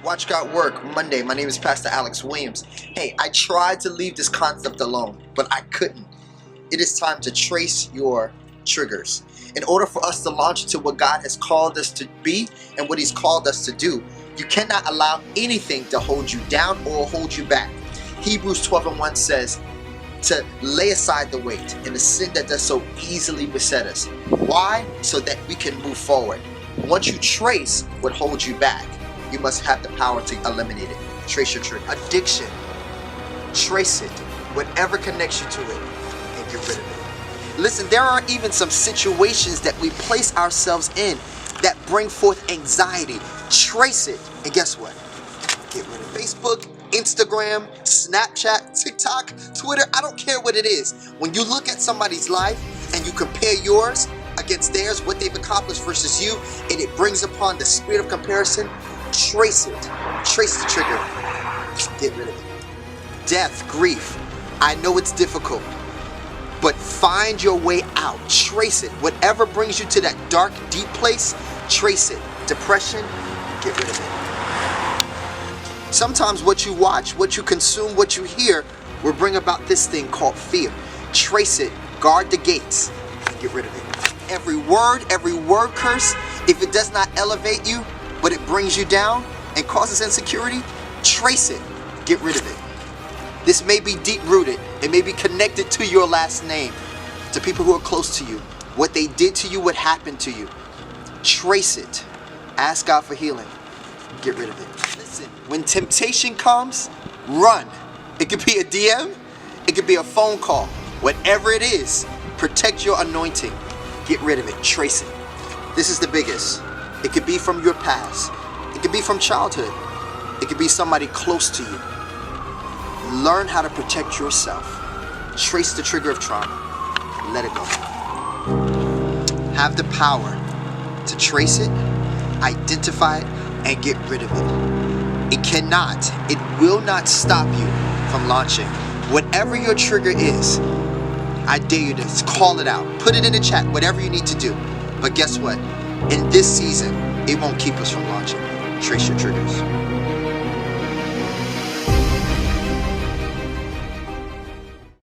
Watch God Work, Monday. My name is Pastor Alex Williams. Hey, I tried to leave this concept alone, but I couldn't. It is time to trace your triggers. In order for us to launch into what God has called us to be and what He's called us to do, you cannot allow anything to hold you down or hold you back. Hebrews 12:1 says to lay aside the weight and the sin that does so easily beset us. Why? So that we can move forward. Once you trace what holds you back, you must have the power to eliminate it. Trace your trigger. Addiction. Trace it. Whatever connects you to it, and get rid of it. Listen, there are even some situations that we place ourselves in that bring forth anxiety. Trace it, and guess what? Get rid of it. Facebook, Instagram, Snapchat, TikTok, Twitter, I don't care what it is. When you look at somebody's life and you compare yours against theirs, what they've accomplished versus you, and it brings upon the spirit of comparison, trace it. Trace the trigger. Get rid of it. Death, grief. I know it's difficult, but find your way out. Trace it. Whatever brings you to that dark, deep place, trace it. Depression, get rid of it. Sometimes what you watch, what you consume, what you hear will bring about this thing called fear. Trace it. Guard the gates. Get rid of it. Every word curse, if it does not elevate you, but it brings you down and causes insecurity, trace it. Get rid of it. This may be deep-rooted. It may be connected to your last name, to people who are close to you, what they did to you, what happened to you. Trace it. Ask God for healing. Get rid of it. Listen, when temptation comes, run. It could be a DM. It could be a phone call. Whatever it is, protect your anointing. Get rid of it. Trace it. This is the biggest. It could be from your past. It could be from childhood. It could be somebody close to you. Learn how to protect yourself. Trace the trigger of trauma. Let it go. Have the power to trace it, identify it, and get rid of it. It will not stop you from launching. Whatever your trigger is, I dare you to call it out. Put it in the chat, whatever you need to do. But guess what? In this season, it won't keep us from launching. Trace your triggers.